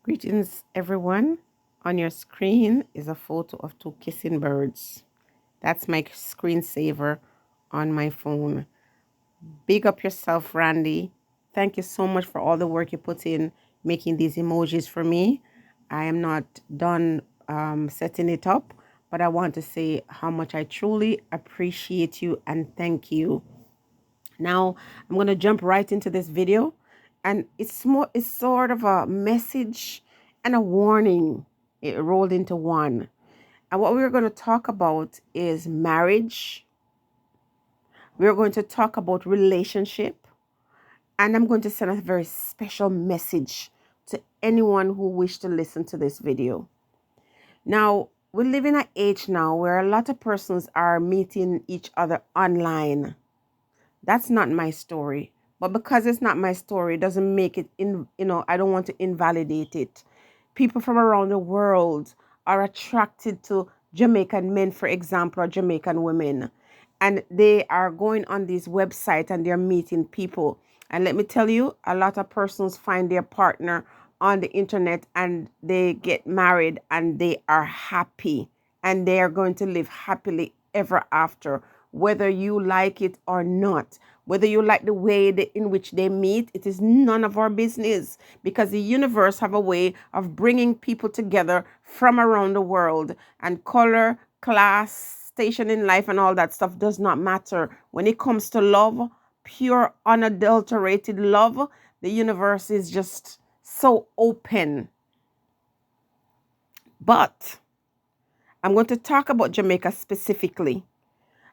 Greetings, everyone. On your screen is a photo of two kissing birds. That's my screensaver on my phone. Big up yourself, Randy. Thank you so much for all the work you put in making these emojis for me. I am not done setting it up, but I want to say how much I truly appreciate you and thank you. Now, I'm going to jump right into this video, and it's sort of a message and a warning. It rolled into one. And what we're going to talk about is marriage. We're going to talk about relationship, and I'm going to send a very special message to anyone who wish to listen to this video. Now, we live in an age now where a lot of persons are meeting each other online. That's not my story. But because it's not my story, it doesn't make it I don't want to invalidate it. People from around the world are attracted to Jamaican men, for example, or Jamaican women. And they are going on these websites and they're meeting people. And let me tell you, a lot of persons find their partner on the internet and they get married and they are happy and they are going to live happily ever after, whether you like it or not. Whether you like the way in which they meet, it is none of our business, because the universe have a way of bringing people together from around the world, and color, class, station in life and all that stuff does not matter. When it comes to love, pure unadulterated love, the universe is just so open. But I'm going to talk about Jamaica specifically.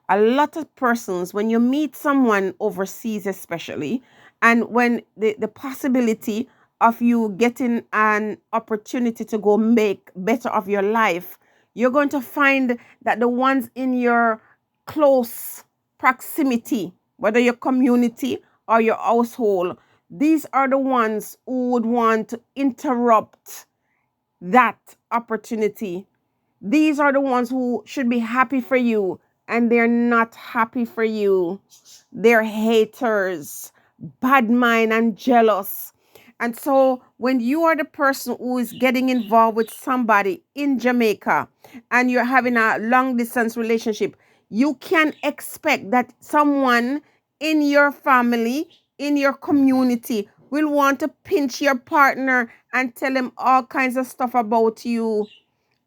A lot of persons, when you meet someone overseas especially, and when the possibility of you getting an opportunity to go make better of your life, you're going to find that the ones in your close proximity, whether your community or your household, these are the ones who would want to interrupt that opportunity. These are the ones who should be happy for you, and they're not happy for you. They're haters, badmine, and jealous. And so when you are the person who is getting involved with somebody in Jamaica and you're having a long distance relationship, you can expect that someone in your family, in your community, will want to pinch your partner and tell him all kinds of stuff about you.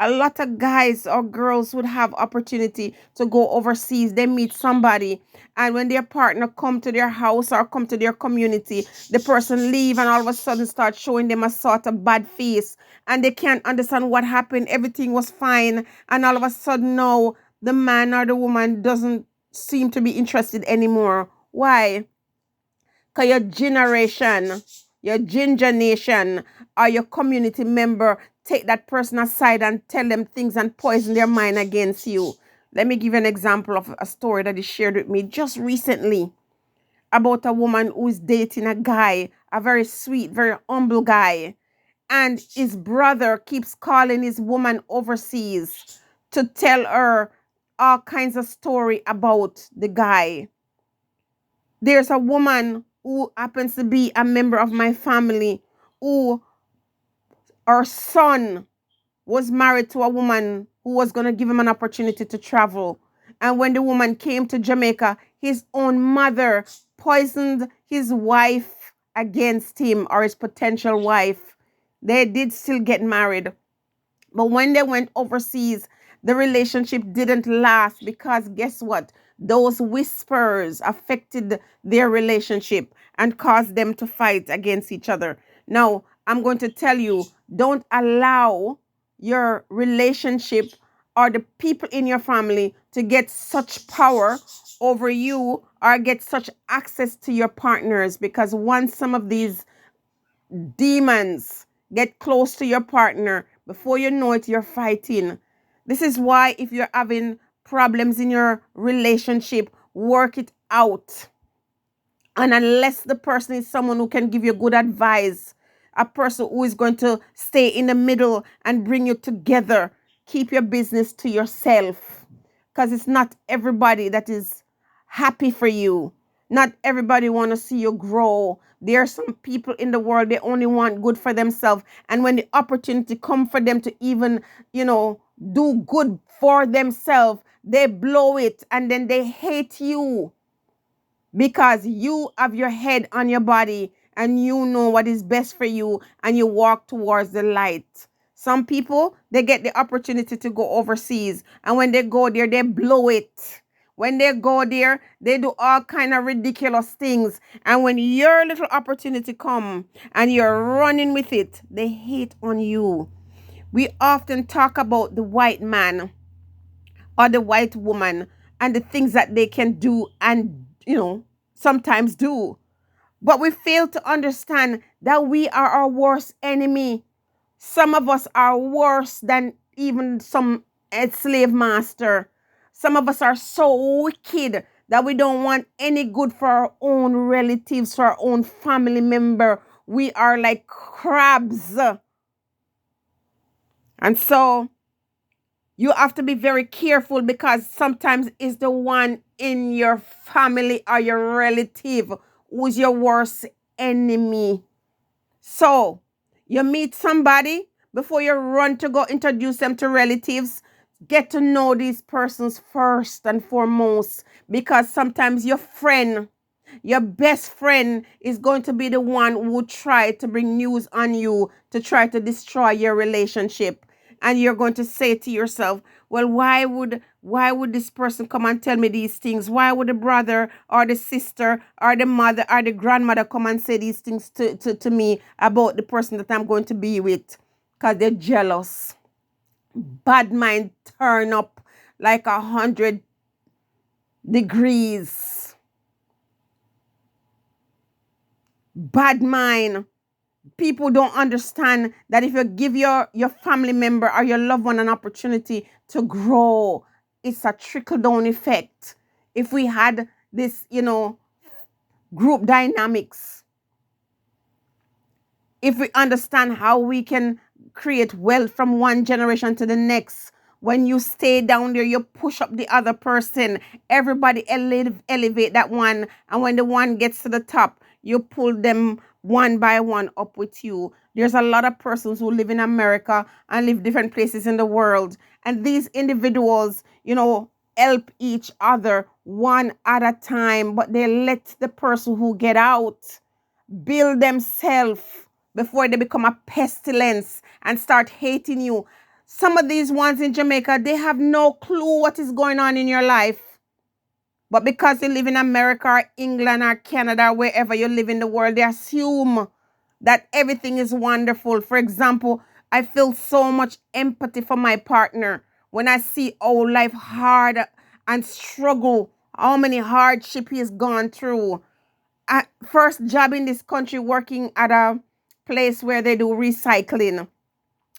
A lot of guys or girls would have opportunity to go overseas. They meet somebody, and when their partner come to their house or come to their community, the person leave and all of a sudden start showing them a sort of bad face, and they can't understand what happened. Everything was fine, and all of a sudden now the man or the woman doesn't seem to be interested anymore. Why? Because your ginger nation, or your community member take that person aside and tell them things and poison their mind against you. Let me give you an example of a story that is shared with me just recently about a woman who is dating a guy, a very sweet, very humble guy. And his brother keeps calling his woman overseas to tell her all kinds of story about the guy. There's a woman who happens to be a member of my family who her son was married to a woman who was going to give him an opportunity to travel. And when the woman came to Jamaica, his own mother poisoned his wife against him, or his potential wife. They did still get married. But when they went overseas, the relationship didn't last, because guess what? Those whispers affected their relationship and caused them to fight against each other. Now, I'm going to tell you, don't allow your relationship or the people in your family to get such power over you or get such access to your partners, because once some of these demons get close to your partner, before you know it, you're fighting. This is why if you're having problems in your relationship, work it out. And unless the person is someone who can give you good advice, a person who is going to stay in the middle and bring you together, keep your business to yourself, because it's not everybody that is happy for you. Not everybody want to see you grow. There are some people in the world, they only want good for themselves. And when the opportunity come for them to even, do good for themselves, they blow it and then they hate you because you have your head on your body and you know what is best for you and you walk towards the light. Some people, they get the opportunity to go overseas, and when they go there, they blow it. When they go there, they do all kind of ridiculous things, and when your little opportunity come and you're running with it, they hate on you. We often talk about the white man or the white woman and the things that they can do and, sometimes do. But we fail to understand that we are our worst enemy. Some of us are worse than even some slave master. Some of us are so wicked that we don't want any good for our own relatives, for our own family member. We are like crabs. And so you have to be very careful, because sometimes it's the one in your family or your relative who's your worst enemy. So you meet somebody, before you run to go introduce them to relatives, get to know these persons first and foremost, because sometimes your best friend is going to be the one who try to bring news on you to try to destroy your relationship. And you're going to say to yourself, well, why would this person come and tell me these things? Why would the brother or the sister or the mother or the grandmother come and say these things to me about the person that I'm going to be with? Because they're jealous. Badmine turn up like 100 degrees. Badmine. People don't understand that if you give your family member or your loved one an opportunity to grow, it's a trickle down effect. If we had this, group dynamics, if we understand how we can create wealth from one generation to the next, when you stay down there, you push up the other person. Everybody elevate that one. And when the one gets to the top, you pull them one by one up with you. There's a lot of persons who live in America and live different places in the world. And these individuals, help each other one at a time. But they let the person who get out build themselves before they become a pestilence and start hating you. Some of these ones in Jamaica, they have no clue what is going on in your life. But because you live in America or England or Canada, or wherever you live in the world, they assume that everything is wonderful. For example, I feel so much empathy for my partner when I see how life hard and struggle, how many hardship he has gone through. First job in this country, working at a place where they do recycling.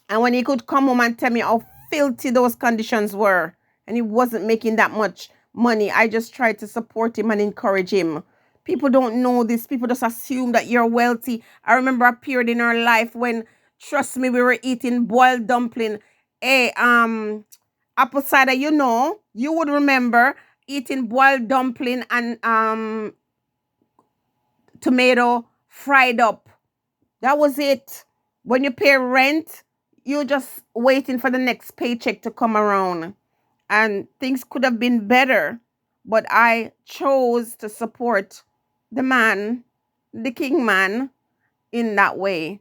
And when he could come home and tell me how filthy those conditions were, and he wasn't making that much money, I just tried to support him and encourage him. People don't know this. People just assume that you're wealthy. I remember a period in our life when, trust me, we were eating boiled dumpling. Hey, apple cider, you would remember eating boiled dumpling and tomato fried up. That was it. When you pay rent, you're just waiting for the next paycheck to come around. And things could have been better, but I chose to support the man, the king man, in that way.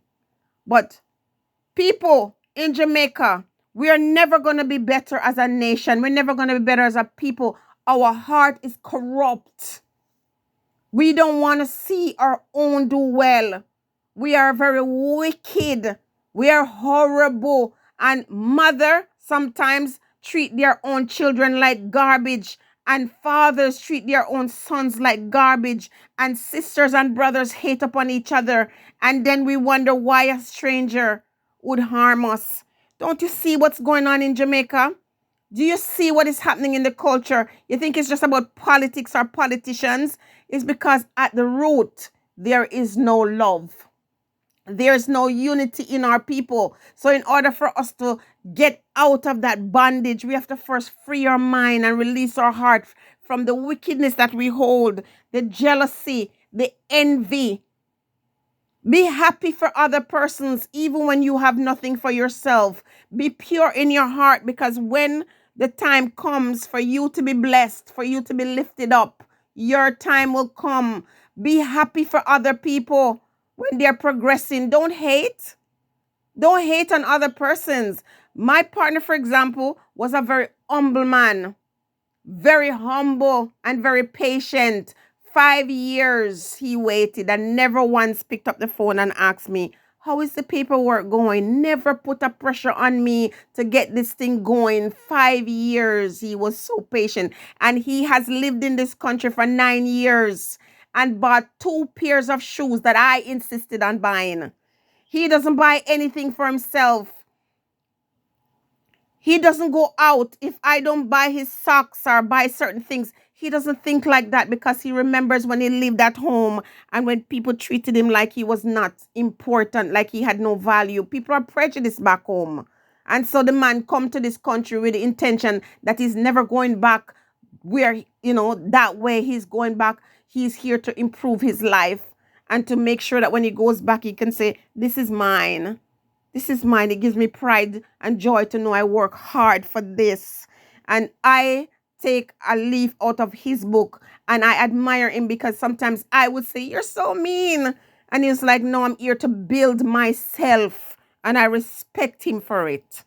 But people in Jamaica, we are never going to be better as a nation. We're never going to be better as a people. Our heart is corrupt. We don't want to see our own do well. We are very wicked. We are horrible. And mother sometimes treat their own children like garbage. And fathers treat their own sons like garbage. And sisters and brothers hate upon each other. And then we wonder why a stranger would harm us. Don't you see what's going on in Jamaica? Do you see what is happening in the culture? You think it's just about politics or politicians? It's because at the root, there is no love. There's no unity in our people. So in order for us to get out of that bondage, we have to first free our mind and release our heart from the wickedness that we hold, the jealousy, the envy. Be happy for other persons, even when you have nothing for yourself. Be pure in your heart, because when the time comes for you to be blessed, for you to be lifted up, your time will come. Be happy for other people when they're progressing. Don't hate. Don't hate on other persons. My partner, for example, was a very humble man, very humble and very patient. 5 years he waited and never once picked up the phone and asked me, how is the paperwork going? Never put a pressure on me to get this thing going. 5 years. He was so patient. And he has lived in this country for 9 years and bought 2 pairs of shoes that I insisted on buying. He doesn't buy anything for himself. He doesn't go out if I don't buy his socks or buy certain things. He doesn't think like that because he remembers when he lived at home and when people treated him like he was not important, like he had no value. People are prejudiced back home. And so the man come to this country with the intention that he's never going back where, that way. He's going back. He's here to improve his life and to make sure that when he goes back, he can say, this is mine. This is mine. It gives me pride and joy to know I work hard for this. And I take a leaf out of his book and I admire him, because sometimes I would say, you're so mean. And he's like, no, I'm here to build myself. And I respect him for it.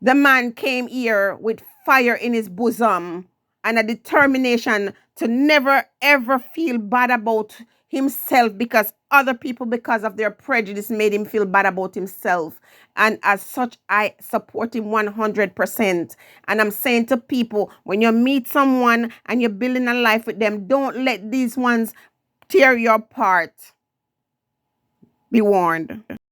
The man came here with fire in his bosom and a determination to never ever feel bad about himself, because other people, because of their prejudice, made him feel bad about himself. And as such, I support him 100%. And I'm saying to people, when you meet someone and you're building a life with them, don't let these ones tear you apart. Be warned.